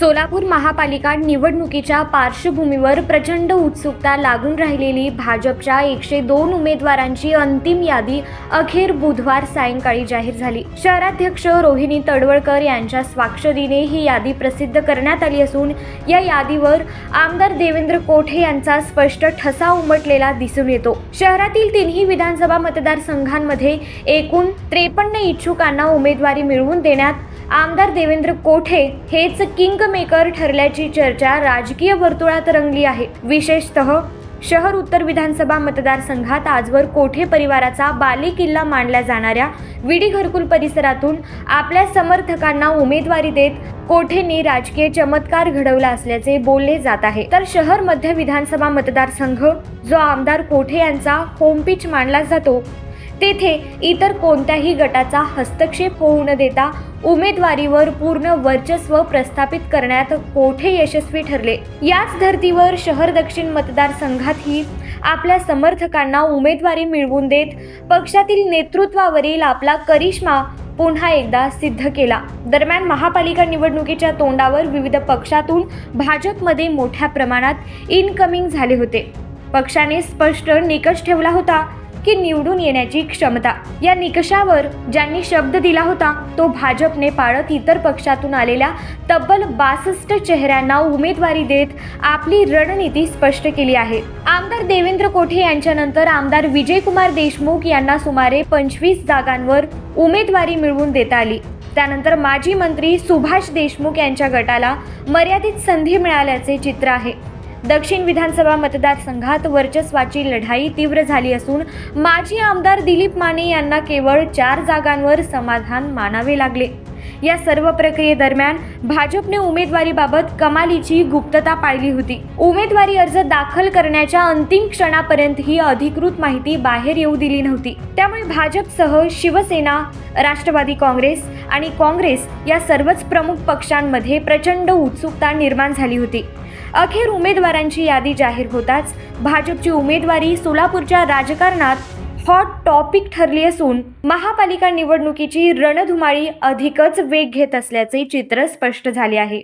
सोलापूर महापालिका निवडणुकीच्या पार्श्वभूमीवर प्रचंड उत्सुकता लागून राहिलेली भाजपच्या 102 उमेदवारांची अंतिम यादी अखेर बुधवार सायंकाळी जाहीर झाली। शहराध्यक्ष रोहिणी तडवळकर यांच्या स्वाक्षरीने ही यादी प्रसिद्ध करण्यात आली असून या यादीवर आमदार देवेंद्र कोठे यांचा स्पष्ट ठसा उमटलेला दिसून येतो। शहरातील तिन्ही विधानसभा मतदारसंघांमध्ये एकूण 53 इच्छुकांना उमेदवारी मिळवून देण्यात आमदार देवेंद्र कोठे हेच किंग मेकर ठरल्याची चर्चा राजकीय वर्तुळात रंगली आहे। विशेषतः शहर उत्तर विधानसभा मतदारसंघात आजवर कोठे परिवाराचा बालेकिल्ला मानल्या जाणाऱ्या विडी घरकुल परिसरातून आपल्या समर्थकांना उमेदवारी देत कोठेंनी राजकीय चमत्कार घडवला असल्याचे बोलले जात आहे। तर शहर मध्य विधानसभा मतदारसंघ जो आमदार कोठे यांचा होम पिच मानला जातो, तेथे इतर कोणत्याही गटाचा हस्तक्षेप होऊ न देता उमेदवारीवर पूर्ण वर्चस्व प्रस्थापित करण्यात कोठे यशस्वी ठरले। याच धर्तीवर शहर दक्षिण मतदारसंघातही आपल्या समर्थकांना उमेदवारी मिळवून देत पक्षातील नेतृत्वावरील आपला करिश्मा पुन्हा एकदा सिद्ध केला। दरम्यान महापालिका निवडणुकीच्या तोंडावर विविध पक्षातून भाजपमध्ये मोठ्या प्रमाणात इनकमिंग झाले होते। पक्षाने स्पष्ट निकष ठेवला होता की निवडून येण्याची क्षमता। या निकषावर ज्यांनी शब्द दिला होता तो भाजपने पाळत इतर पक्षातून आलेल्या तब्बल 62 चेहऱ्यांना उमेदवारी देत आपली रणनीती स्पष्ट केली आहे। आमदार देवेंद्र कोठे यांच्यानंतर आमदार विजयकुमार देशमुख यांना सुमारे 25 जागांवर उमेदवारी मिळवून देता आली। त्यानंतर माजी मंत्री सुभाष देशमुख यांच्या गटाला मर्यादित संधी मिळाल्याचे चित्र आहे। दक्षिण विधानसभा मतदारसंघात वर्चस्वाची लढाई तीव्र झाली असून माजी आमदार दिलीप माने यांना केवळ 4 जागांवर समाधान मानावे लागले। या सर्व प्रक्रियेदरम्यान भाजपने उमेदवारीबाबत कमालीची गुप्तता पाळली होती। उमेदवारी अर्ज दाखल करण्याच्या अंतिम क्षणापर्यंत ही अधिकृत माहिती बाहेर येऊ दिली नव्हती। त्यामुळे भाजपसह शिवसेना, राष्ट्रवादी काँग्रेस आणि काँग्रेस या सर्वच प्रमुख पक्षांमध्ये प्रचंड उत्सुकता निर्माण झाली होती। अखेर उमेदवारांची यादी जाहीर होताच भाजपची उमेदवारी सोलापूरच्या राजकारणात हॉट टॉपिक ठरली असून महापालिका निवडणुकीची रणधुमाळी अधिकच वेग घेत असल्याचे चित्र स्पष्ट झाले आहे।